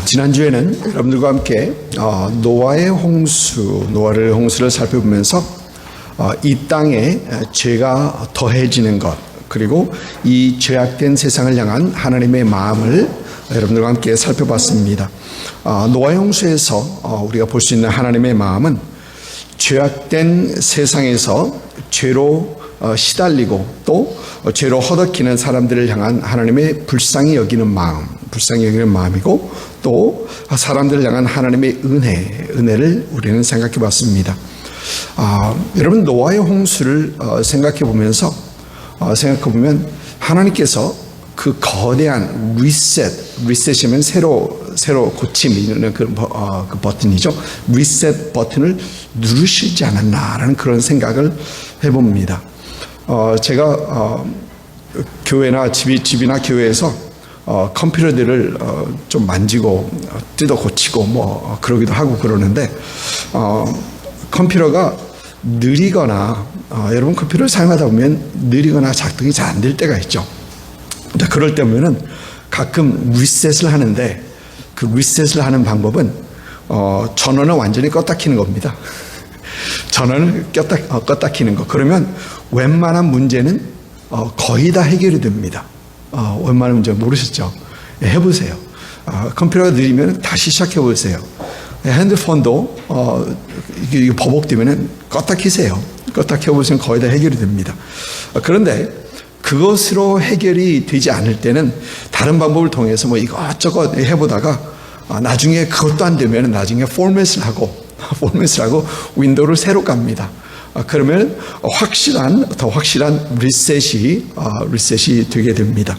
지난주에는 여러분들과 함께 노아의 홍수를 살펴보면서 이 땅에 죄가 더해지는 것, 그리고 이 죄악된 세상을 향한 하나님의 마음을 여러분들과 함께 살펴봤습니다. 노아의 홍수에서 우리가 볼 수 있는 하나님의 마음은 죄악된 세상에서 죄로 시달리고 또 죄로 허덕이는 사람들을 향한 하나님의 불쌍히 여기는 마음이고, 또 사람들을 향한 하나님의 은혜를 우리는 생각해 봤습니다. 여러분, 노아의 홍수를 생각해 보면 하나님께서 그 거대한 리셋이면 새로 고침이는 그 버튼이죠. 리셋 버튼을 누르시지 않았나라는 그런 생각을 해봅니다. 제가 교회나 집이나 교회에서 컴퓨터들을 좀 만지고 뜯어 고치고 그러기도 하고 그러는데, 컴퓨터가 느리거나 여러분 컴퓨터를 사용하다 보면 느리거나 작동이 잘 안 될 때가 있죠. 그럴 때면은 가끔 리셋을 하는데, 그 리셋을 하는 방법은 전원을 완전히 껐다 키는 겁니다. 전원을 껐다 키는 거. 그러면 웬만한 문제는 거의 다 해결이 됩니다. 웬만한 문제 모르셨죠? 해보세요. 컴퓨터가 느리면 다시 시작해 보세요. 핸드폰도 이게 버벅대면 껐다 키세요. 껐다 켜보시면 거의 다 해결이 됩니다. 그런데 그것으로 해결이 되지 않을 때는 다른 방법을 통해서 이것저것 해보다가 나중에 그것도 안 되면 나중에 포맷을 하고 윈도우를 새로 깝니다. 그러면 더 확실한 리셋이 되게 됩니다.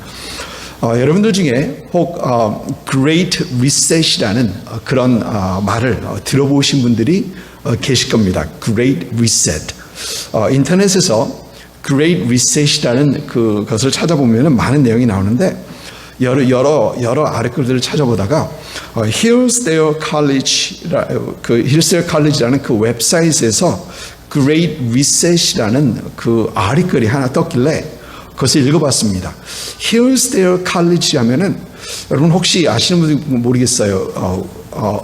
여러분들 중에 혹 Great Reset이라는 그런 말을 들어보신 분들이 계실 겁니다. Great Reset. 인터넷에서 Great Reset이라는 그것을 찾아보면 많은 내용이 나오는데, 여러 아르티클들을 찾아보다가 Hillsdale College라는 그 웹사이트에서 Great Reset이라는 그 아르티클이 하나 떴길래 그것을 읽어봤습니다. Hillsdale College 하면은 여러분 혹시 아시는 분들 모르겠어요.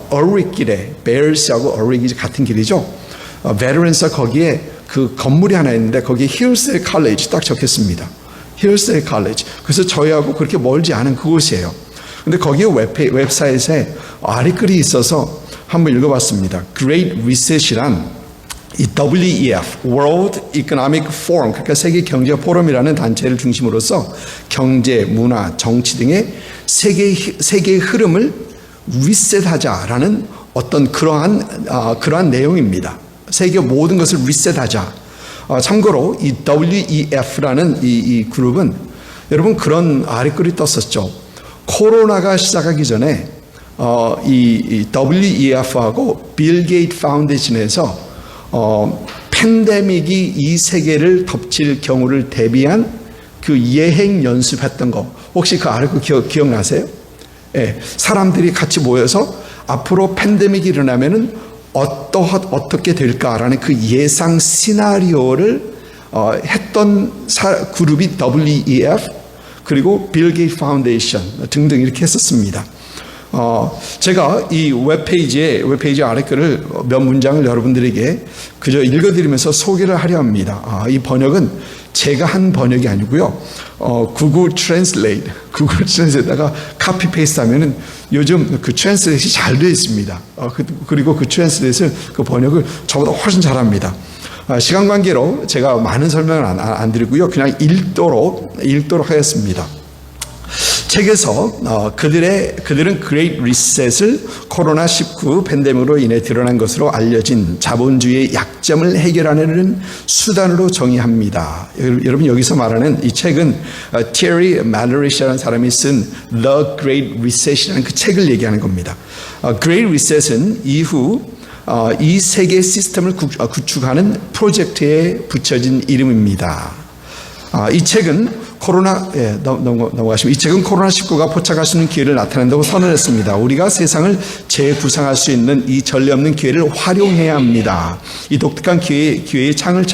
얼윅 길에 베어스하고 얼윅이 같은 길이죠. 베터런스 거기에 그 건물이 하나 있는데 거기에 Hillsdale College 딱 적혔습니다. Hillsdale College. 그래서 저희하고 그렇게 멀지 않은 그곳이에요. 근데 거기에 웹사이트에 아리글이 있어서 한번 읽어봤습니다. Great Reset이란 이 WEF, World Economic Forum, 그러니까 세계 경제 포럼이라는 단체를 중심으로서 경제, 문화, 정치 등의 세계의 흐름을 리셋하자라는 어떤 그러한 내용입니다. 세계 모든 것을 리셋하자. 참고로 이 WEF라는 이 그룹은 여러분 그런 아리글이 떴었죠. 코로나가 시작하기 전에 이 WEF하고 빌 게이트 파운데이션에서 팬데믹이 이 세계를 덮칠 경우를 대비한 그 예행 연습했던 거, 혹시 그 아래 기억나세요? 예, 사람들이 같이 모여서 앞으로 팬데믹이 일어나면은 어떻게 될까라는 그 예상 시나리오를 했던 그룹이 WEF, 그리고 빌 게이트 파운데이션 등등 이렇게 했었습니다. 제가 이 웹페이지 아래글을 몇 문장을 여러분들에게 그저 읽어드리면서 소개를 하려 합니다. 이 번역은 제가 한 번역이 아니고요. 구글 트랜슬레이트에다가 카피 페이스트 하면은 요즘 그 트랜슬레이트가 잘 되어 있습니다. 그리고 그 트랜슬레이트, 그 번역을 저보다 훨씬 잘합니다. 시간 관계로 제가 많은 설명을 안 드리고요. 그냥 읽도록 하겠습니다. 책에서 그들은 Great Reset을 코로나19 팬데믹으로 인해 드러난 것으로 알려진 자본주의의 약점을 해결하는 수단으로 정의합니다. 여러분 여기서 말하는 이 책은 Terry Mallory라는 사람이 쓴 The Great Reset이라는 그 책을 얘기하는 겁니다. Great Reset은 이후 이 세계 시스템을 구축하는 프로젝트에 붙여진 이름입니다. 이 책은 넘어가시면 이 책은 코로나19가 포착할 수 있는 기회를 나타낸다고 선언했습니다. 우리가 세상을 재구상할 수 있는 이 전례 없는 기회를 활용해야 합니다. 이 독특한 기회의 창을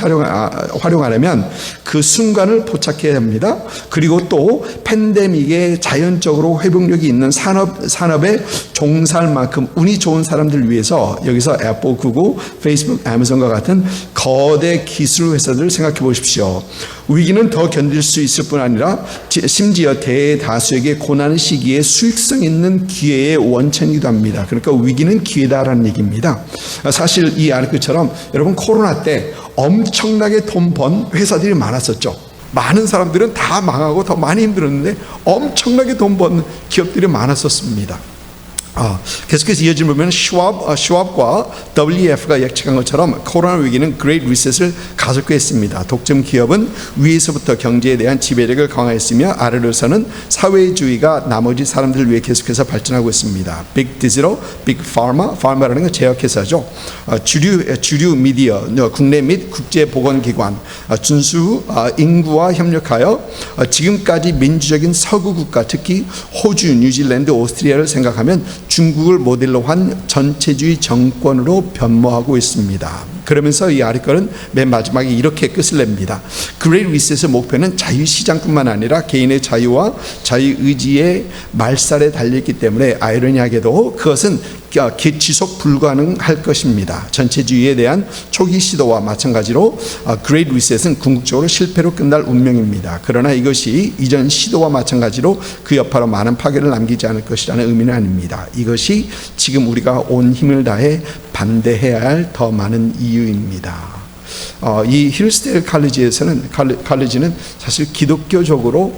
활용하려면 그 순간을 포착해야 합니다. 그리고 또 팬데믹에 자연적으로 회복력이 있는 산업에 종사할 만큼 운이 좋은 사람들을 위해서 여기서 애플, 구글, 페이스북, 아마존과 같은 거대 기술 회사들을 생각해 보십시오. 위기는 더 견딜 수 있을 뿐 아니라 심지어 대다수에게 고난 시기에 수익성 있는 기회의 원천이기도 합니다. 그러니까 위기는 기회다라는 얘기입니다. 사실 이 아르크처럼 여러분 코로나 때 엄청나게 돈 번 회사들이 많았었죠. 많은 사람들은 다 망하고 더 많이 힘들었는데 엄청나게 돈 번 기업들이 많았었습니다. 계속해서 이어지면 보면 슈왑과 WEF가 예측한 것처럼 코로나 위기는 Great Reset을 가속화했습니다. 독점 기업은 위에서부터 경제에 대한 지배력을 강화했으며 아래로서는 사회주의가 나머지 사람들을 위해 계속해서 발전하고 있습니다. 빅 디지털, 빅 파마, 파마라는 건 제약회사죠. 주류 미디어, 국내 및 국제 보건기관, 준수 인구와 협력하여 지금까지 민주적인 서구 국가, 특히 호주, 뉴질랜드, 오스트리아를 생각하면 중국을 모델로 한 전체주의 정권으로 변모하고 있습니다. 그러면서 이 아리컬은 맨 마지막에 이렇게 끝을 냅니다. Great Reset의 목표는 자유시장뿐만 아니라 개인의 자유와 자유의지의 말살에 달려있기 때문에 아이러니하게도 그것은 지속 불가능할 것입니다. 전체주의에 대한 초기 시도와 마찬가지로 Great Reset은 궁극적으로 실패로 끝날 운명입니다. 그러나 이것이 이전 시도와 마찬가지로 그 여파로 많은 파괴를 남기지 않을 것이라는 의미는 아닙니다. 이것이 지금 우리가 온 힘을 다해 반대해야 할 더 많은 이유입니다. 이 힐스데일 칼리지는 사실 기독교적으로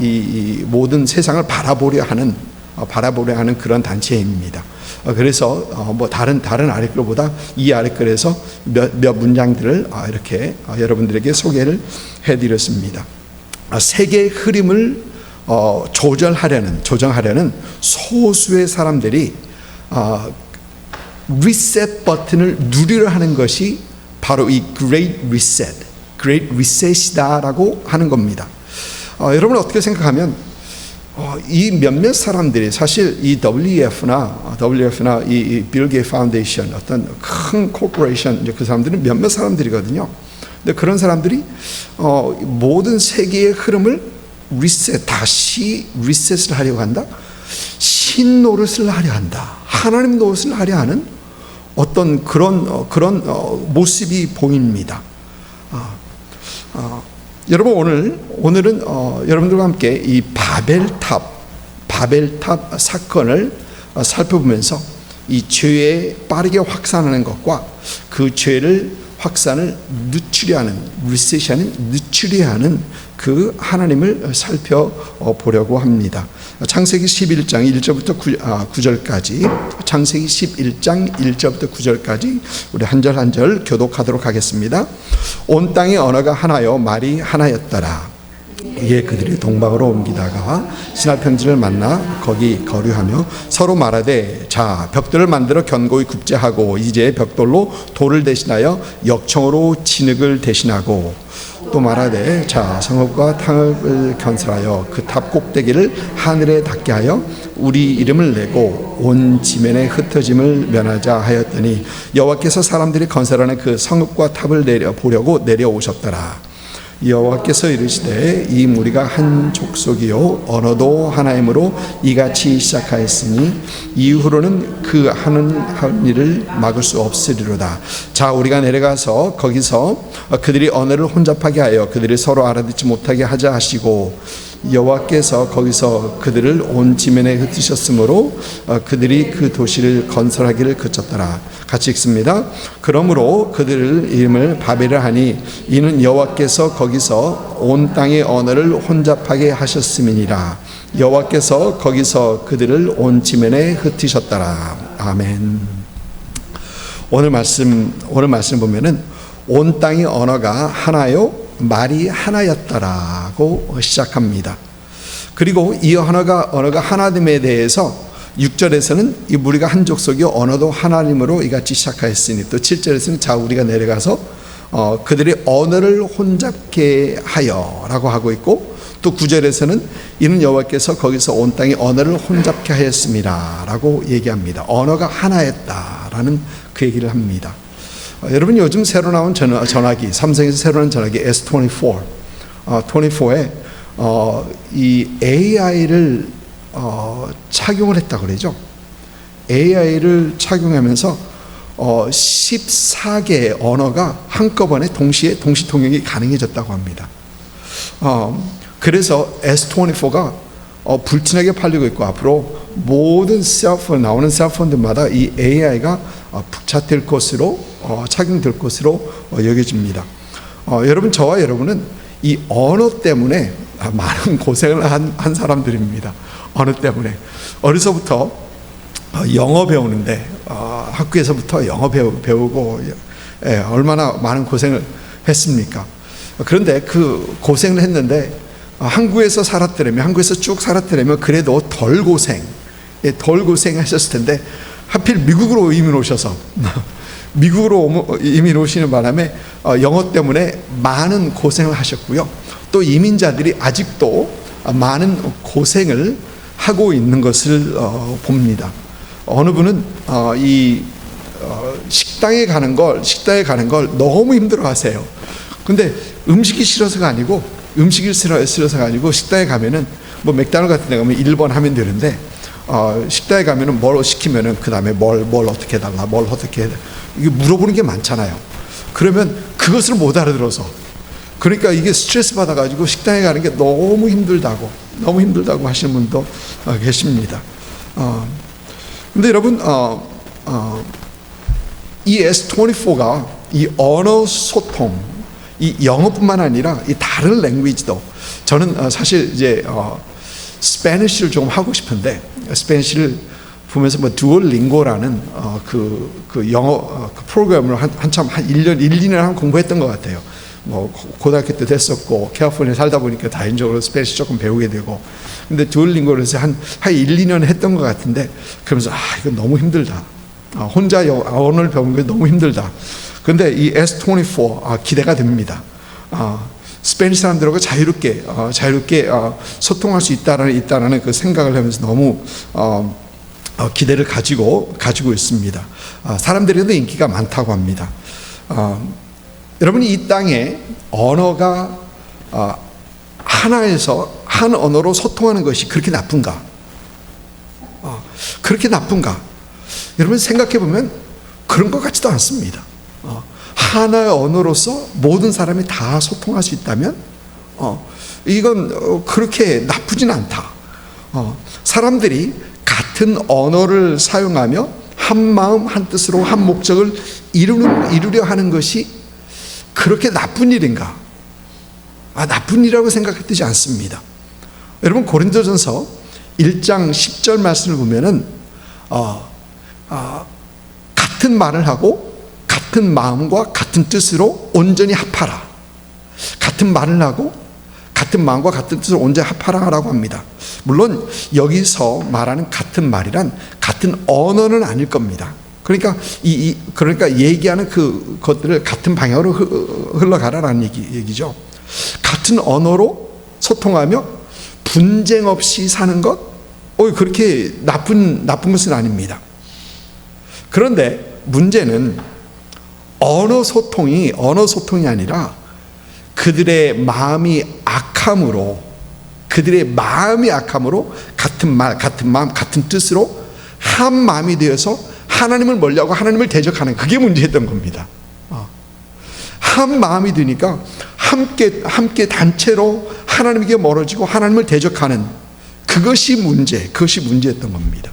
이 모든 세상을 바라보려 하는 그런 단체입니다. 그래서 뭐 다른 아리클보다 이 아리클에서 몇 문장들을 이렇게 여러분들에게 소개를 해드렸습니다. 세계의 흐름을 조정하려는 소수의 사람들이 리셋 버튼을 누리려 하는 것이 바로 이 Great Reset이다라고 하는 겁니다. 여러분 어떻게 생각하면 이 몇몇 사람들이 사실 이 WEF나 이 빌 게이츠 파운데이션 어떤 큰 코퍼레이션 그 사람들은 몇몇 사람들이거든요. 근데 그런 사람들이 모든 세계의 흐름을 다시 리셋을 하려고 한다. 신 노릇을 하려 한다. 하나님 노릇을 하려 하는 어떤 그런 모습이 보입니다. 여러분 오늘은 여러분들과 함께 이 바벨탑 사건을 살펴보면서 이 죄에 빠르게 확산하는 것과 그 죄를 확산을 늦추려 하는 그 하나님을 살펴보려고 합니다. 창세기 11장 1절부터 9절까지 창세기 11장 1절부터 9절까지 우리 한 절 한 절 교독하도록 하겠습니다. 온 땅의 언어가 하나요 말이 하나였더라. 이에 그들이 동방으로 옮기다가 시나평지를 만나 거기 거류하며 서로 말하되 자 벽돌을 만들어 견고히 굽제하고 이제 벽돌로 돌을 대신하여 역청으로 진흙을 대신하고 또 말하되 자 성읍과 탑을 건설하여 그 탑 꼭대기를 하늘에 닿게 하여 우리 이름을 내고 온 지면에 흩어짐을 면하자 하였더니 여호와께서 사람들이 건설하는 그 성읍과 탑을 보려고 내려오셨더라. 여호와께서 이르시되 이 무리가 한 족속이요 언어도 하나이므로 이같이 시작하였으니 이후로는 그 하는 일을 막을 수 없으리로다. 자 우리가 내려가서 거기서 그들이 언어를 혼잡하게 하여 그들이 서로 알아듣지 못하게 하자 하시고 여호와께서 거기서 그들을 온 지면에 흩으셨으므로 그들이 그 도시를 건설하기를 그쳤더라. 같이 읽습니다. 그러므로 그들을 이름을 바벨이라 하니 이는 여호와께서 거기서 온 땅의 언어를 혼잡하게 하셨음이니라. 여호와께서 거기서 그들을 온 지면에 흩으셨더라. 아멘. 오늘 말씀 보면은 온 땅의 언어가 하나요 말이 하나였다라고 시작합니다. 그리고 이 언어가 하나됨에 대해서 6절에서는 이 무리가 한 족속이요 언어도 하나님으로 이같이 시작하였으니 또 7절에서는 자 우리가 내려가서 그들의 언어를 혼잡케 하여라고 하고 있고, 또 9절에서는 이는 여호와께서 거기서 온 땅의 언어를 혼잡케 하였습니다라고 얘기합니다. 언어가 하나였다라는 그 얘기를 합니다. 여러분, 요즘 새로 나온 전화기, 삼성에서 새로 나온 전화기 S24, 24에 이 AI를 착용을 했다고 그러죠. AI를 착용하면서 14개의 언어가 한꺼번에 동시 통역이 가능해졌다고 합니다. 그래서 S24가 불티나게 팔리고 있고, 앞으로 모든 셀폰, 나오는 셀폰들마다 이 AI가 부착될 것으로, 착용될 것으로 여겨집니다. 여러분, 저와 여러분은 이 언어 때문에 많은 고생을 한 사람들입니다. 언어 때문에. 어려서부터 영어 배우는데, 학교에서부터 영어 배우고, 얼마나 많은 고생을 했습니까? 그런데 그 고생을 했는데, 한국에서 쭉 살았더라면 그래도 덜 고생하셨을 텐데, 하필 미국으로 이민 오셔서 미국으로 이민 오시는 바람에 영어 때문에 많은 고생을 하셨고요. 또 이민자들이 아직도 많은 고생을 하고 있는 것을 봅니다. 어느 분은 식당에 가는 걸 너무 힘들어하세요. 근데 음식이 싫어서가 아니고 식당에 가면은 뭐 맥도날드 같은 데 가면 1번 하면 되는데, 식당에 가면은 뭘 시키면은 그 다음에 뭘 어떻게 해달라, 뭘 어떻게 해달라, 이게 물어보는 게 많잖아요. 그러면 그것을 못 알아들어서, 그러니까 이게 스트레스 받아가지고 식당에 가는 게 너무 힘들다고 하시는 분도 계십니다. 근데 여러분, 이 S24가 이 언어 소통, 이 영어뿐만 아니라 이 다른 랭귀지도, 저는 사실 이제 스페니쉬를 좀 하고 싶은데, 스페니쉬를 보면서 뭐 듀오링고라는 그 영어 그 프로그램을 한참 한 1년 2년 공부했던 것 같아요. 뭐 고등학교 때 됐었고, 캘리포니아에 살다 보니까 다인적으로 스페니쉬 조금 배우게 되고, 근데 듀오링고를 해서 한 1, 2년 했던 것 같은데, 그러면서 이거 너무 힘들다. 혼자 언어를 배우는 게 너무 힘들다. 근데 이 S24 기대가 됩니다. 스페니쉬 사람들하고 자유롭게 소통할 수 있다라는 그 생각을 하면서 너무 기대를 가지고 있습니다. 사람들에게도 인기가 많다고 합니다. 여러분이 이 땅에 언어가 하나에서 한 언어로 소통하는 것이 그렇게 나쁜가? 그렇게 나쁜가? 여러분 생각해 보면 그런 것 같지도 않습니다. 하나의 언어로서 모든 사람이 다 소통할 수 있다면 이건 그렇게 나쁘진 않다. 사람들이 같은 언어를 사용하며 한 마음 한 뜻으로 한 목적을 이루려 하는 것이 그렇게 나쁜 일인가? 나쁜 일이라고 생각되지 않습니다. 여러분, 고린도전서 1장 10절 말씀을 보면은 같은 말을 하고 같은 마음과 같은 뜻으로 온전히 합하라. 같은 말을 하고 같은 마음과 같은 뜻으로 온전히 합하라라고 합니다. 물론 여기서 말하는 같은 말이란 같은 언어는 아닐 겁니다. 그러니까 그러니까 얘기하는 그것들을 같은 방향으로 흘러가라라는 얘기죠. 같은 언어로 소통하며 분쟁 없이 사는 것, 그렇게 나쁜 것은 아닙니다. 그런데 문제는 언어 소통이 아니라 그들의 마음이 악함으로 같은 말, 같은 마음, 같은 뜻으로 한 마음이 되어서 하나님을 멀리하고 하나님을 대적하는, 그게 문제였던 겁니다. 한 마음이 되니까 함께 단체로 하나님에게 멀어지고 하나님을 대적하는 그것이 문제였던 겁니다.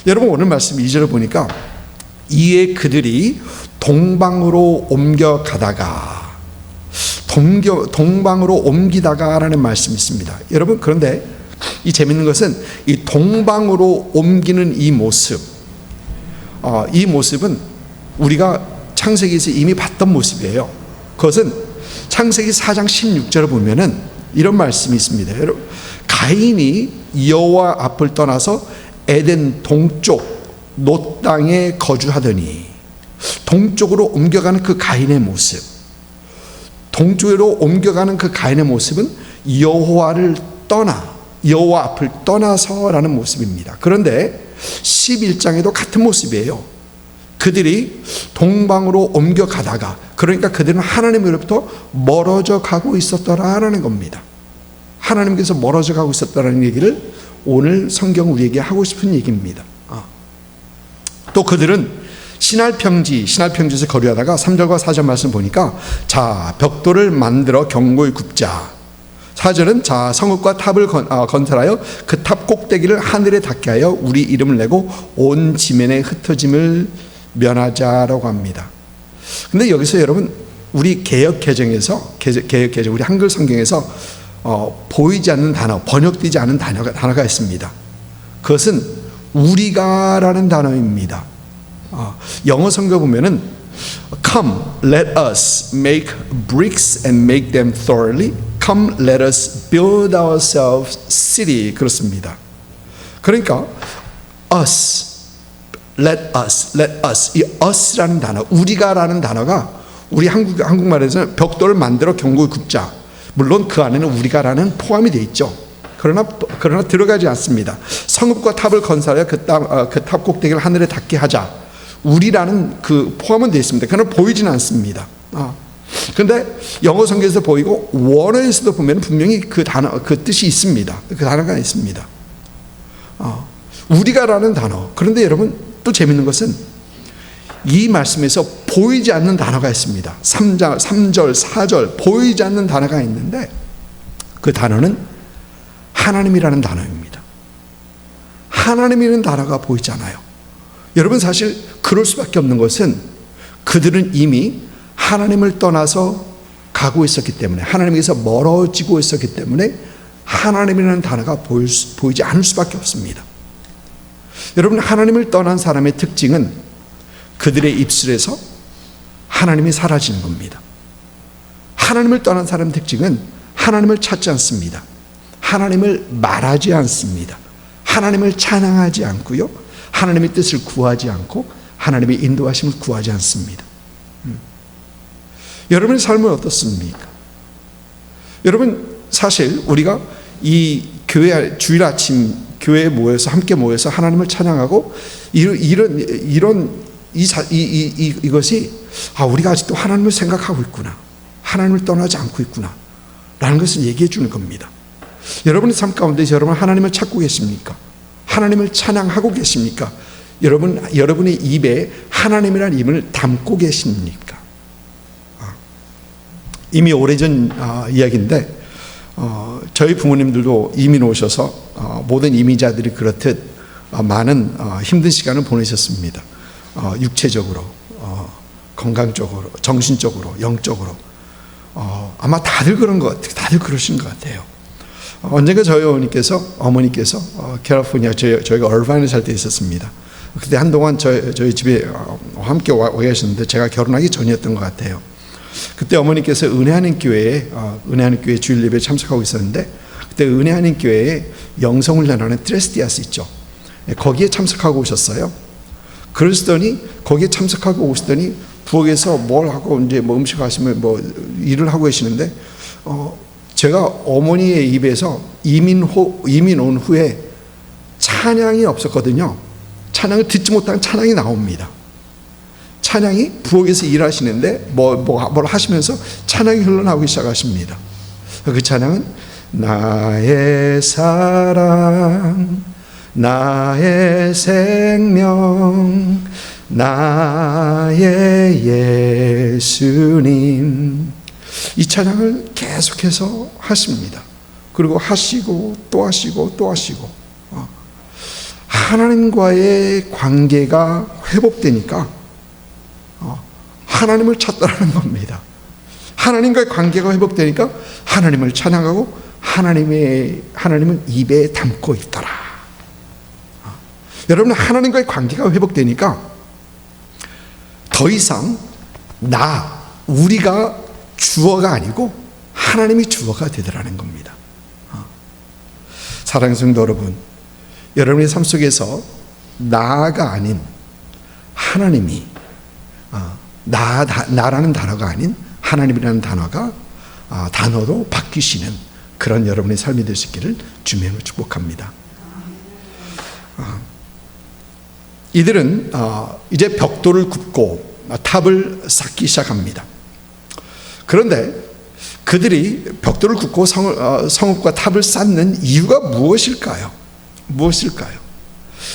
여러분, 오늘 말씀 2절을 보니까 이에 그들이 동방으로 옮기다가라는 말씀이 있습니다. 여러분, 그런데 이 재밌는 것은 이 동방으로 옮기는 이 모습은 우리가 창세기에서 이미 봤던 모습이에요. 그것은 창세기 4장 16절을 보면은 이런 말씀이 있습니다. 여러분, 가인이 여호와 앞을 떠나서 에덴 동쪽 놋 땅에 거주하더니, 동쪽으로 옮겨가는 그 가인의 모습, 동쪽으로 옮겨가는 그 가인의 모습은 여호와를 떠나, 여호와 앞을 떠나서라는 모습입니다. 그런데 11장에도 같은 모습이에요. 그들이 동방으로 옮겨가다가, 그러니까 그들은 하나님으로부터 멀어져 가고 있었더라라는 겁니다. 하나님께서 멀어져 가고 있었다라는 얘기를 오늘 성경 우리에게 하고 싶은 얘기입니다. 또 그들은 신할평지에서 거류하다가 3절과 4절 말씀 보니까, 자, 벽돌을 만들어 경고에 굽자. 4절은 자, 성읍과 탑을 건설하여 그 탑 꼭대기를 하늘에 닿게 하여 우리 이름을 내고 온 지면에 흩어짐을 면하자라고 합니다. 근데 여기서 여러분, 우리 개역 개정에서, 우리 한글 성경에서 보이지 않는 단어, 번역되지 않은 단어가 있습니다. 그것은 우리가라는 단어입니다. 영어 성경 보면은 Come, let us make bricks and make them thoroughly. Come, let us build ourselves city. 그렇습니다. 그러니까 us, let us, 이 us라는 단어, 우리가라는 단어가 우리 한국말에서는 벽돌을 만들어 경고에 굽자. 물론 그 안에는 우리가라는 포함이 되어 있죠. 그러나 들어가지 않습니다. 성읍과 탑을 건설하여 그 탑 꼭대기를 하늘에 닿게 하자. 우리라는 그 포함은 되어 있습니다. 그러나 보이지는 않습니다. 그런데 영어 성경에서 보이고 원어에서도 보면 분명히 그 단어, 그 뜻이 있습니다. 그 단어가 있습니다. 우리가라는 단어. 그런데 여러분, 또 재밌는 것은 이 말씀에서 보이지 않는 단어가 있습니다. 3절, 4절 보이지 않는 단어가 있는데 그 단어는 하나님이라는 단어입니다. 하나님이라는 단어가 보이지 않아요. 여러분, 사실 그럴 수밖에 없는 것은 그들은 이미 하나님을 떠나서 가고 있었기 때문에, 하나님에서 멀어지고 있었기 때문에 하나님이라는 단어가 보이지 않을 수밖에 없습니다. 여러분, 하나님을 떠난 사람의 특징은 그들의 입술에서 하나님이 사라지는 겁니다. 하나님을 떠난 사람의 특징은 하나님을 찾지 않습니다. 하나님을 말하지 않습니다. 하나님을 찬양하지 않고요, 하나님의 뜻을 구하지 않고 하나님의 인도하심을 구하지 않습니다. 여러분의 삶은 어떻습니까? 여러분, 사실 우리가 이 교회 주일 아침 교회에 모여서 함께 모여서 하나님을 찬양하고 이것이 우리가 아직도 하나님을 생각하고 있구나, 하나님을 떠나지 않고 있구나 라는 것을 얘기해 주는 겁니다. 여러분의 삶 가운데 여러분 하나님을 찾고 계십니까? 하나님을 찬양하고 계십니까? 여러분의 입에 하나님이라는 이름을 담고 계십니까? 이미 오래전 이야기인데 저희 부모님들도 이민 오셔서 모든 이민자들이 그렇듯 많은 힘든 시간을 보내셨습니다. 육체적으로, 건강적으로, 정신적으로, 영적으로. 아마 다들 그런 것 같아요. 다들 그러신 것 같아요. 언젠가 저희 어머니께서 캘리포니아, 저희가 얼바인에 살 때 있었습니다. 그때 한동안 저희 집에 함께 와 계셨는데 제가 결혼하기 전이었던 것 같아요. 그때 어머니께서 은혜하는 교회 주일 예배에 참석하고 있었는데, 그때 은혜하는 교회에 영성훈련하는 트레스티아스 있죠. 거기에 참석하고 오셨어요. 그러시더니 거기에 참석하고 오시더니 부엌에서 뭘 하고 이제 뭐 음식 하시면 뭐 일을 하고 계시는데 제가 어머니의 입에서 이민 온 후에 찬양이 없었거든요. 찬양을 듣지 못한 찬양이 나옵니다. 찬양이 부엌에서 일하시는데 뭘 하시면서 찬양이 흘러나오기 시작하십니다. 그 찬양은 나의 사랑, 나의 생명, 나의 예수님, 이 찬양을 계속해서 하십니다. 그리고 하시고 또 하시고 또 하시고, 하나님과의 관계가 회복되니까 하나님을 찾더라는 겁니다. 하나님과의 관계가 회복되니까 하나님을 찬양하고 하나님은 입에 담고 있더라. 여러분, 하나님과의 관계가 회복되니까 더 이상 우리가 주어가 아니고 하나님이 주어가 되더라는 겁니다. 사랑하는 성도 여러분, 여러분의 삶 속에서 나가 아닌 하나님이 나라는 단어가 아닌 하나님이라는 단어로 바뀌시는 그런 여러분의 삶이 될 수 있기를 주님으로 축복합니다. 이들은 이제 벽돌을 굽고 탑을 쌓기 시작합니다. 그런데 그들이 벽돌을 굽고 성읍과 탑을 쌓는 이유가 무엇일까요?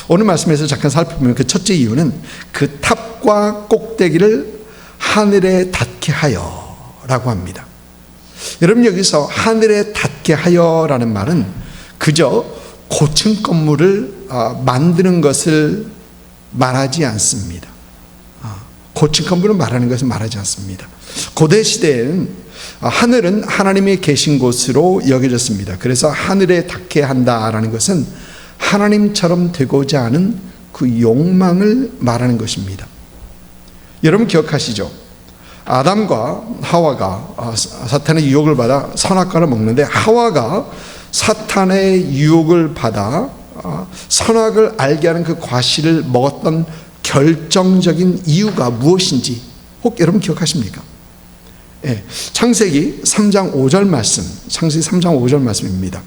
오늘 말씀에서 잠깐 살펴보면 그 첫째 이유는 그 탑과 꼭대기를 하늘에 닿게 하여라고 합니다. 여러분, 여기서 하늘에 닿게 하여라는 말은 그저 고층 건물을 만드는 것을 말하지 않습니다. 고층 건물을 말하는 것을 말하지 않습니다. 고대 시대에는 하늘은 하나님이 계신 곳으로 여겨졌습니다. 그래서 하늘에 닿게 한다라는 것은 하나님처럼 되고자 하는 그 욕망을 말하는 것입니다. 여러분 기억하시죠? 아담과 하와가 사탄의 유혹을 받아 선악과를 먹는데, 하와가 사탄의 유혹을 받아 선악을 알게 하는 그 과실을 먹었던 결정적인 이유가 무엇인지 혹 여러분 기억하십니까? 예, 창세기 3장 5절 말씀, 창세기 3장 5절 말씀입니다.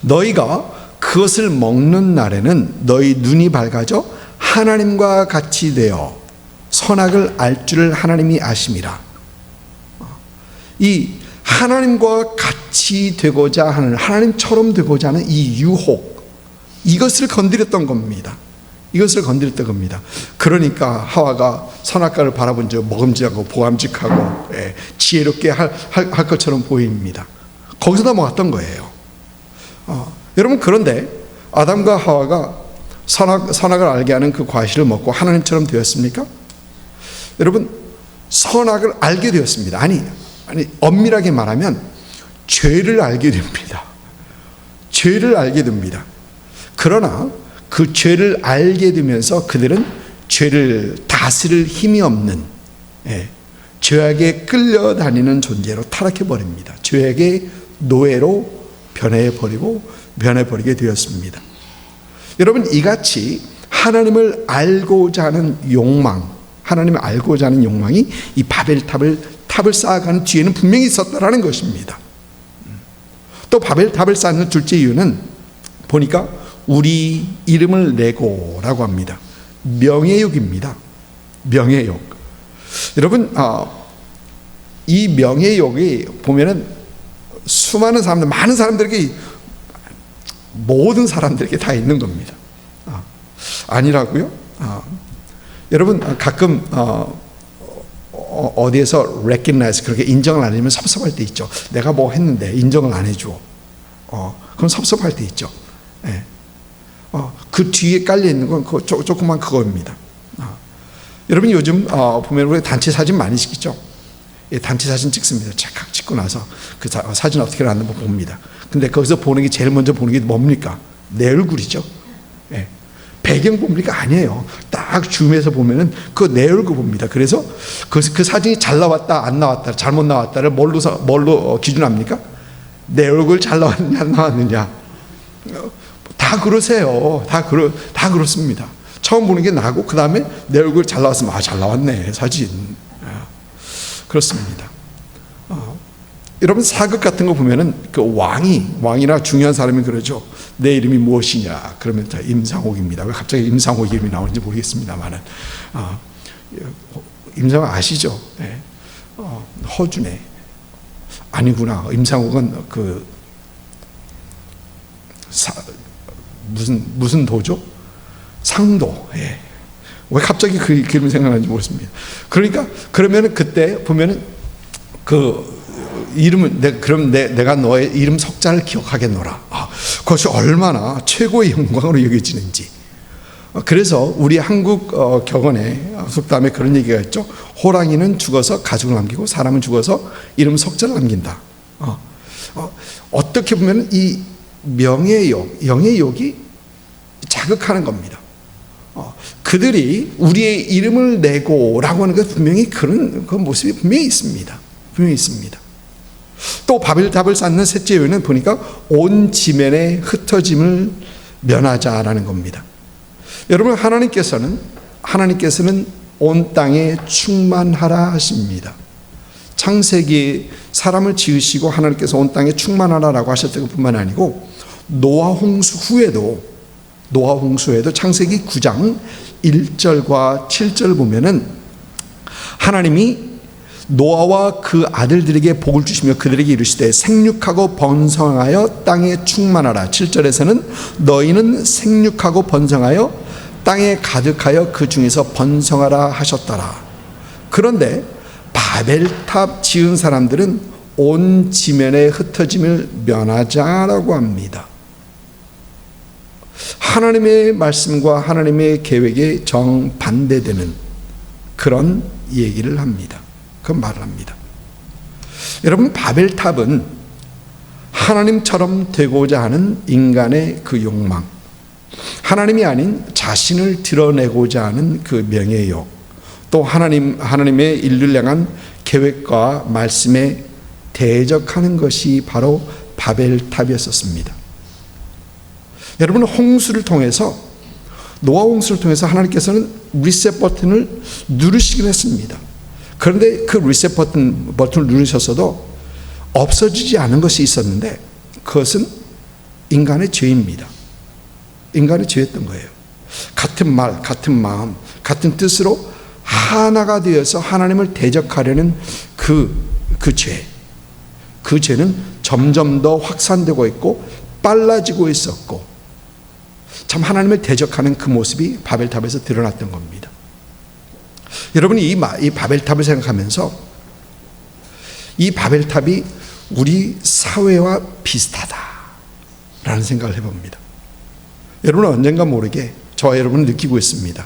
너희가 그것을 먹는 날에는 너희 눈이 밝아져 하나님과 같이 되어 선악을 알 줄을 하나님이 아심이라. 이 하나님과 같이 되고자 하는, 하나님처럼 되고자 하는 이 유혹, 이것을 건드렸던 겁니다. 그러니까 하와가 선악과를 바라본 적 먹음직하고 보암직하고 지혜롭게 할 것처럼 보입니다. 거기서 먹었던 거예요. 여러분, 그런데 아담과 하와가 선악을 알게 하는 그 과실을 먹고 하나님처럼 되었습니까? 여러분, 선악을 알게 되었습니다. 아니 엄밀하게 말하면 죄를 알게 됩니다. 그러나 그 죄를 알게 되면서 그들은 죄를 다스릴 힘이 없는, 죄악에 끌려다니는 존재로 타락해버립니다. 죄악의 노예로 변해버리게 되었습니다. 여러분, 이같이 하나님을 알고자 하는 욕망이 이 탑을 쌓아가는 뒤에는 분명히 있었다라는 것입니다. 또 바벨탑을 쌓는 둘째 이유는 보니까 우리 이름을 내고라고 합니다. 명예욕입니다. 명예욕. 여러분, 이 명예욕이 보면은 수많은 사람들, 많은 사람들에게, 모든 사람들에게 다 있는 겁니다. 아니라고요? 여러분, 가끔 어디에서 recognize, 그렇게 인정을 안 해주면 섭섭할 때 있죠. 내가 뭐 했는데 인정을 안 해줘. 그럼 섭섭할 때 있죠. 그 뒤에 깔려 있는 건 조그만 그거입니다. 여러분, 요즘 보면 우리 단체 사진 많이 찍죠. 단체 사진 찍습니다. 착각 찍고 나서 그 사진 어떻게 하는지 봅니다. 근데 거기서 제일 먼저 보는 게 뭡니까? 내 얼굴이죠. 배경 봅니까? 아니에요. 딱 줌해서 보면은 그 내 얼굴 봅니다. 그래서 그 사진이 잘 나왔다, 안 나왔다, 잘못 나왔다를 뭘로 기준합니까? 내 얼굴 잘 나왔느냐, 안 나왔느냐. 다 그러세요. 다 그렇습니다. 처음 보는 게 나고, 그 다음에 내 얼굴 잘 나왔으면, 잘 나왔네, 사진. 그렇습니다. 여러분, 사극 같은 거 보면은 그 왕이나 중요한 사람이 그러죠. 내 이름이 무엇이냐? 그러면 다 임상옥입니다. 왜 갑자기 임상옥 이름이 나오는지 모르겠습니다만은, 임상옥 아시죠? 허준에. 아니구나. 임상옥은 무슨 도죠? 상도. 왜 갑자기 그 이름이 생각나는지 모르겠습니다. 그러니까, 그러면은 그때 보면은 그럼 내가 너의 이름 석자를 기억하겠노라. 그것이 얼마나 최고의 영광으로 여겨지는지. 그래서 우리 한국 격언에 속담에 그런 얘기가 있죠. 호랑이는 죽어서 가죽을 남기고 사람은 죽어서 이름 석자를 남긴다. 어떻게 보면 이 영예욕이 자극하는 겁니다. 그들이 우리의 이름을 내고라고 하는 것 분명히 그런 그 모습이 분명히 있습니다. 또 바벨탑을 쌓는 셋째 이유는 보니까 온 지면의 흩어짐을 면하자라는 겁니다. 여러분, 하나님께서는 온 땅에 충만하라 하십니다. 창세기 사람을 지으시고 하나님께서 온 땅에 충만하라라고 하셨던 것뿐만 아니고 노아 홍수 후에도 창세기 9장 1절과 7절 보면은 하나님이 노아와 그 아들들에게 복을 주시며 그들에게 이르시되 생육하고 번성하여 땅에 충만하라. 7절에서는 너희는 생육하고 번성하여 땅에 가득하여 그 중에서 번성하라 하셨더라. 그런데 바벨탑 지은 사람들은 온 지면에 흩어짐을 면하자라고 합니다. 하나님의 말씀과 하나님의 계획에 정반대되는 그런 얘기를 합니다. 그 말을 합니다. 여러분, 바벨탑은 하나님처럼 되고자 하는 인간의 그 욕망, 하나님이 아닌 자신을 드러내고자 하는 그 명예욕, 또 하나님의 인류를 향한 계획과 말씀에 대적하는 것이 바로 바벨탑이었습니다. 여러분, 노아 홍수를 통해서 하나님께서는 리셋 버튼을 누르시긴 했습니다. 그런데 그 리셋 버튼을 누르셨어도 없어지지 않은 것이 있었는데 그것은 인간의 죄입니다. 인간의 죄였던 거예요. 같은 말, 같은 마음, 같은 뜻으로 하나가 되어서 하나님을 대적하려는 그 죄. 그 죄는 점점 더 확산되고 있고 빨라지고 있었고 참 하나님을 대적하는 그 모습이 바벨탑에서 드러났던 겁니다. 여러분이 이 바벨탑을 생각하면서 이 바벨탑이 우리 사회와 비슷하다라는 생각을 해봅니다. 여러분은 언젠가 모르게 저와 여러분은 느끼고 있습니다.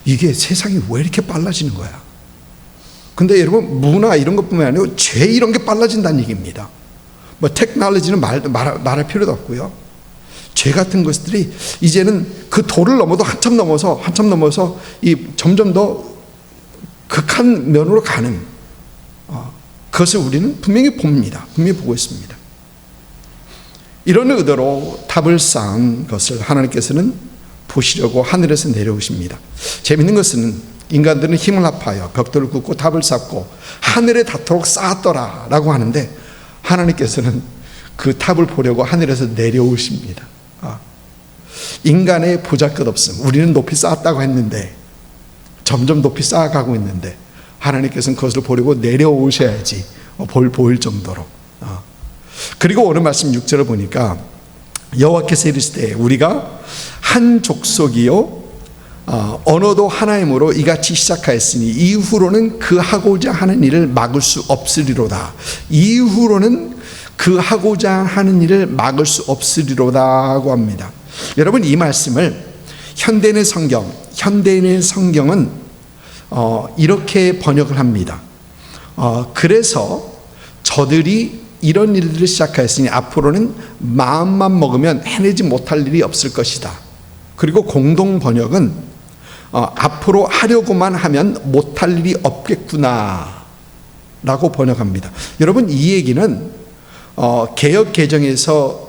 이게 세상이 왜 이렇게 빨라지는 거야? 근데 여러분, 문화 이런 것뿐만 아니고 죄 이런 게 빨라진다는 얘기입니다. 뭐 테크놀로지는 말할 필요도 없고요. 죄 같은 것들이 이제는 그 도를 넘어도 한참 넘어서 점점 더 극한 면으로 가는 그것을 우리는 분명히 봅니다. 분명히 보고 있습니다. 이런 의도로 탑을 쌓은 것을 하나님께서는 보시려고 하늘에서 내려오십니다. 재밌는 것은 인간들은 힘을 합하여 벽돌을 굽고 탑을 쌓고 하늘에 닿도록 쌓았더라 라고 하는데 하나님께서는 그 탑을 보려고 하늘에서 내려오십니다. 인간의 보잘것없음, 우리는 높이 쌓았다고 했는데 점점 높이 쌓아가고 있는데 하나님께서는 그것을 보려고 내려오셔야지 보일 정도로. 그리고 오늘 말씀 6절을 보니까 여호와께서 이르시되 우리가 한 족속이요 언어도 하나이므로 이같이 시작하였으니 이후로는 그 하고자 하는 일을 막을 수 없으리로다. 이후로는 그 하고자 하는 일을 막을 수 없으리로다고 합니다. 여러분, 이 말씀을 현대인의 성경은 이렇게 번역을 합니다. 그래서 저들이 이런 일들을 시작하였으니 앞으로는 마음만 먹으면 해내지 못할 일이 없을 것이다. 그리고 공동 번역은 앞으로 하려고만 하면 못할 일이 없겠구나 라고 번역합니다. 여러분, 이 얘기는 개역 개정에서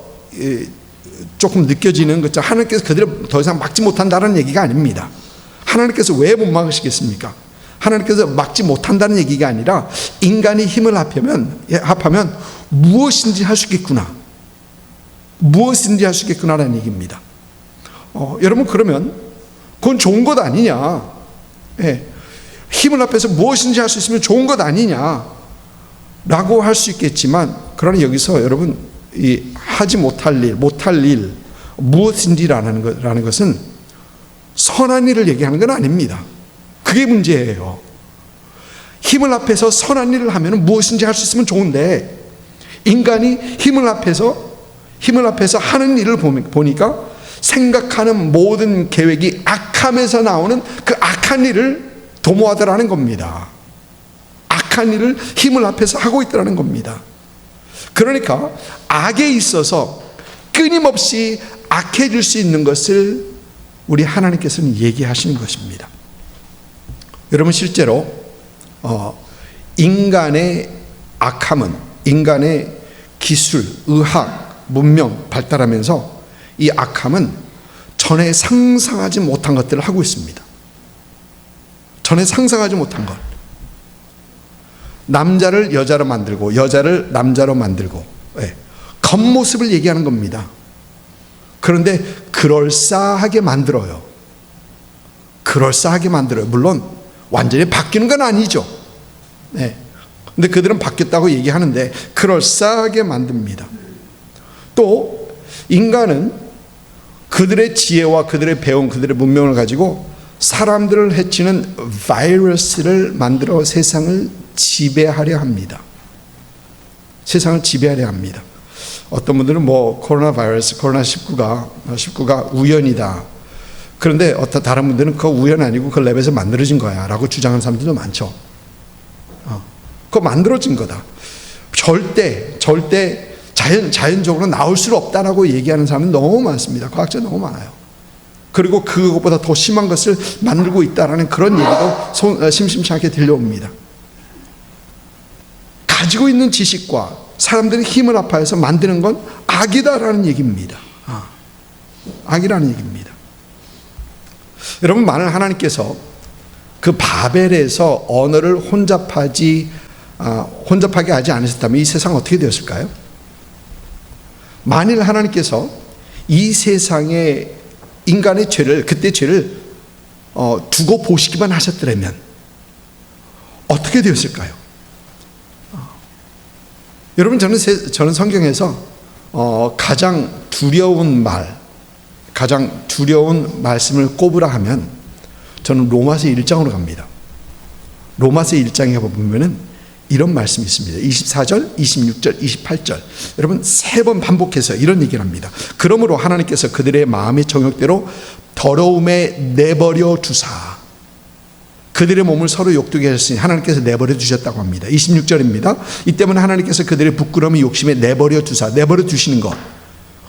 조금 느껴지는 것처럼 하나님께서 그들을 더 이상 막지 못한다는 얘기가 아닙니다. 하나님께서 왜 못 막으시겠습니까? 하나님께서 막지 못한다는 얘기가 아니라 인간이 힘을 합하면 무엇인지 할 수 있겠구나. 무엇인지 할 수 있겠구나라는 얘기입니다. 여러분, 그러면 그건 좋은 것 아니냐? 힘을 합해서 무엇인지 할 수 있으면 좋은 것 아니냐? 라고 할 수 있겠지만, 그러나 여기서 여러분, 이 하지 못할 일, 무엇인지라는 것은 선한 일을 얘기하는 건 아닙니다. 그게 문제예요. 힘을 합해서 선한 일을 하면 무엇인지 할 수 있으면 좋은데, 인간이 힘을 합해서 하는 일을 보니까 생각하는 모든 계획이 악함에서 나오는 그 악한 일을 도모하더라는 겁니다. 악한 일을 힘을 합해서 하고 있더라는 겁니다. 그러니까 악에 있어서 끊임없이 악해질 수 있는 것을 우리 하나님께서는 얘기하시는 것입니다. 여러분, 실제로 인간의 악함은 인간의 기술, 의학, 문명 발달하면서 이 악함은 전에 상상하지 못한 것들을 하고 있습니다. 전에 상상하지 못한 것. 남자를 여자로 만들고 여자를 남자로 만들고, 예. 겉모습을 얘기하는 겁니다. 그런데 그럴싸하게 만들어요. 그럴싸하게 만들어요. 물론 완전히 바뀌는 건 아니죠. 네. 근데 그들은 바뀌었다고 얘기하는데 그럴싸하게 만듭니다. 또 인간은 그들의 지혜와 그들의 배움, 그들의 문명을 가지고 사람들을 해치는 바이러스를 만들어 세상을 지배하려 합니다. 세상을 지배하려 합니다. 어떤 분들은 코로나 바이러스, 코로나19가 우연이다. 그런데 어떤 다른 분들은 그거 우연 아니고 그 랩에서 만들어진 거야 라고 주장하는 사람들도 많죠. 그거 만들어진 거다. 절대 자연적으로 나올 수 없다라고 얘기하는 사람은 너무 많습니다. 과학자 너무 많아요. 그리고 그것보다 더 심한 것을 만들고 있다라는 그런 얘기도 심심치 않게 들려옵니다. 가지고 있는 지식과 사람들의 힘을 합하여서 만드는 건 악이다라는 얘기입니다. 악이라는 얘기입니다. 여러분, 만일 하나님께서 그 바벨에서 언어를 혼잡하게 하지 않으셨다면 이 세상은 어떻게 되었을까요? 만일 하나님께서 이 세상에 인간의 죄를, 그때 죄를 두고 보시기만 하셨더라면 어떻게 되었을까요? 여러분, 저는 성경에서 가장 두려운 말씀을 꼽으라 하면 저는 로마서 1장으로 갑니다. 로마서 1장에 보면은 이런 말씀이 있습니다. 24절, 26절, 28절. 여러분, 3번 반복해서 이런 얘기를 합니다. 그러므로 하나님께서 그들의 마음의 정욕대로 더러움에 내버려 두사 그들의 몸을 서로 욕되게 하셨으니 하나님께서 내버려 두셨다고 합니다. 26절입니다. 이 때문에 하나님께서 그들의 부끄러움의 욕심에 내버려 두사, 내버려 두시는 것.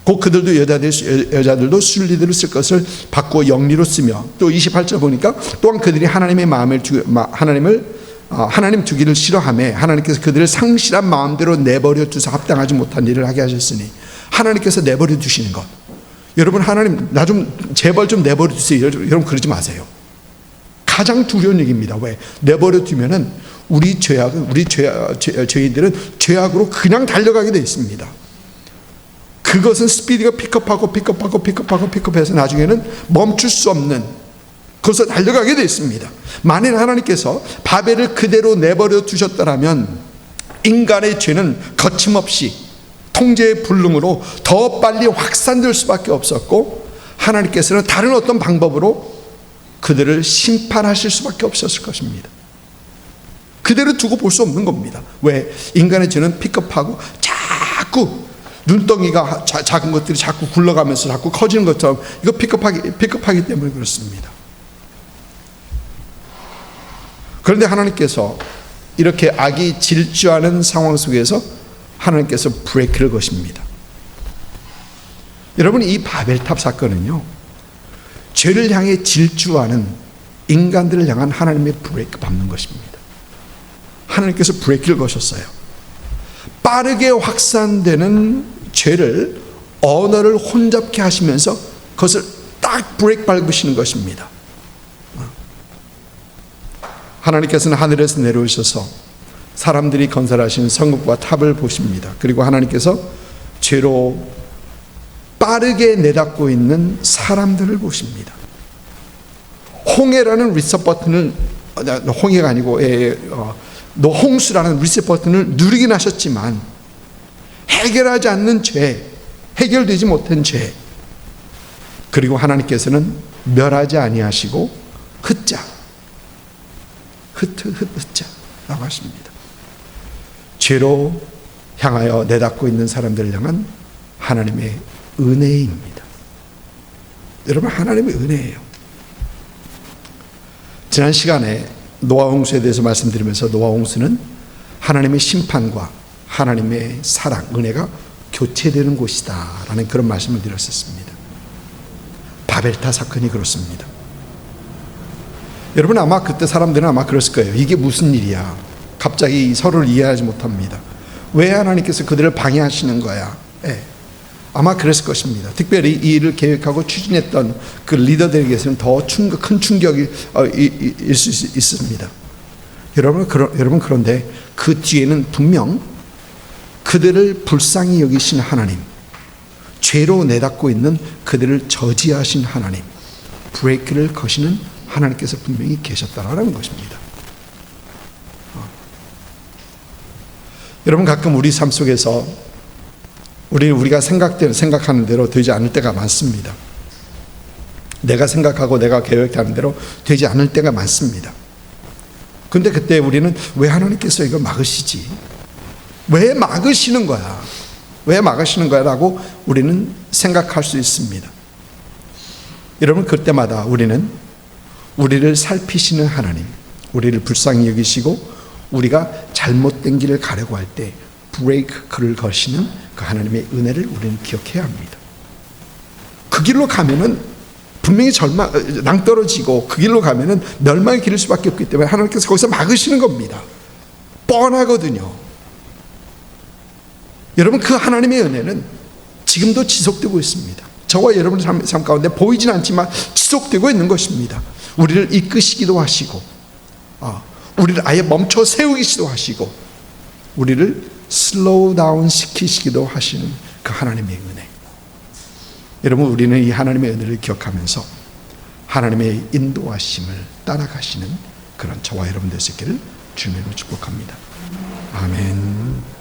곧 그들도 여자들도 순리대로 쓸 것을 바꾸어 영리로 쓰며, 또 28절 보니까 또한 그들이 하나님 두기를 싫어하며 하나님께서 그들을 상실한 마음대로 내버려 두사 합당하지 못한 일을 하게 하셨으니 하나님께서 내버려 두시는 것. 여러분, 하나님 나 좀 제발 좀 내버려 두세요. 여러분, 그러지 마세요. 가장 두려운 얘기입니다. 왜? 내버려 두면은 죄인들은 죄악으로 그냥 달려가게 되어 있습니다. 그것은 스피드가 픽업해서 나중에는 멈출 수 없는 그것을 달려가게 되어 있습니다. 만일 하나님께서 바벨을 그대로 내버려 두셨더라면 인간의 죄는 거침없이 통제의 불능으로 더 빨리 확산될 수밖에 없었고, 하나님께서는 다른 어떤 방법으로 그들을 심판하실 수밖에 없었을 것입니다. 그대로 두고 볼 수 없는 겁니다. 왜? 인간의 죄는 픽업하고 자꾸 눈덩이가 작은 것들이 자꾸 굴러가면서 자꾸 커지는 것처럼 이거 픽업하기 때문에 그렇습니다. 그런데 하나님께서 이렇게 악이 질주하는 상황 속에서 하나님께서 브레이크를 거십니다. 여러분, 이 바벨탑 사건은요, 죄를 향해 질주하는 인간들을 향한 하나님의 브레이크 밟는 것입니다. 하나님께서 브레이크를 거셨어요. 빠르게 확산되는 죄를 언어를 혼잡케 하시면서 그것을 딱 브레이크 밟으시는 것입니다. 하나님께서는 하늘에서 내려오셔서 사람들이 건설하신 성읍과 탑을 보십니다. 그리고 하나님께서 죄로 빠르게 내닫고 있는 사람들을 보십니다. 홍해라는 리셋 버튼을, 홍해가 아니고 홍수라는 리셋 버튼을 누르긴 하셨지만 해결하지 않는 죄, 해결되지 못한 죄, 그리고 하나님께서는 멸하지 아니하시고 흩자라고 하십니다. 죄로 향하여 내닫고 있는 사람들을 향한 하나님의 은혜입니다. 여러분, 하나님의 은혜예요. 지난 시간에 노아 홍수에 대해서 말씀드리면서 노아 홍수는 하나님의 심판과 하나님의 사랑, 은혜가 교체되는 곳이다 라는 그런 말씀을 드렸었습니다. 바벨탑 사건이 그렇습니다. 여러분, 아마 그때 사람들은 아마 그랬을 거예요. 이게 무슨 일이야? 갑자기 서로를 이해하지 못합니다. 왜 하나님께서 그들을 방해하시는 거야? 아마 그랬을 것입니다. 특별히 이 일을 계획하고 추진했던 그 리더들에게서는 더 큰 충격이 일 수 있습니다. 여러분 그런데 그 뒤에는 분명 그들을 불쌍히 여기신 하나님, 죄로 내닫고 있는 그들을 저지하신 하나님, 브레이크를 거시는 하나님께서 분명히 계셨다라는 것입니다. 여러분 가끔 우리 삶 속에서 우리가 생각하는 대로 되지 않을 때가 많습니다. 내가 생각하고 내가 계획하는 대로 되지 않을 때가 많습니다. 근데 그때 우리는 왜 하나님께서 이걸 막으시지? 왜 막으시는 거야? 왜 막으시는 거야? 라고 우리는 생각할 수 있습니다. 여러분 그때마다 우리는 우리를 살피시는 하나님, 우리를 불쌍히 여기시고 우리가 잘못된 길을 가려고 할 때 브레이크를 거시는 그 하나님의 은혜를 우리는 기억해야 합니다. 그 길로 가면은 분명히 낭떠러지고 그 길로 가면은 멸망의 길일 수밖에 없기 때문에 하나님께서 거기서 막으시는 겁니다. 뻔하거든요. 여러분 그 하나님의 은혜는 지금도 지속되고 있습니다. 저와 여러분의 삶 가운데 보이진 않지만 지속되고 있는 것입니다. 우리를 이끄시기도 하시고 우리를 아예 멈춰 세우기도 하시고 우리를 슬로우 다운 시키시기도 하시는 그 하나님의 은혜. 여러분 우리는 이 하나님의 은혜를 기억하면서 하나님의 인도하심을 따라가시는 그런 저와 여러분 되시기를 주님으로 축복합니다. 아멘.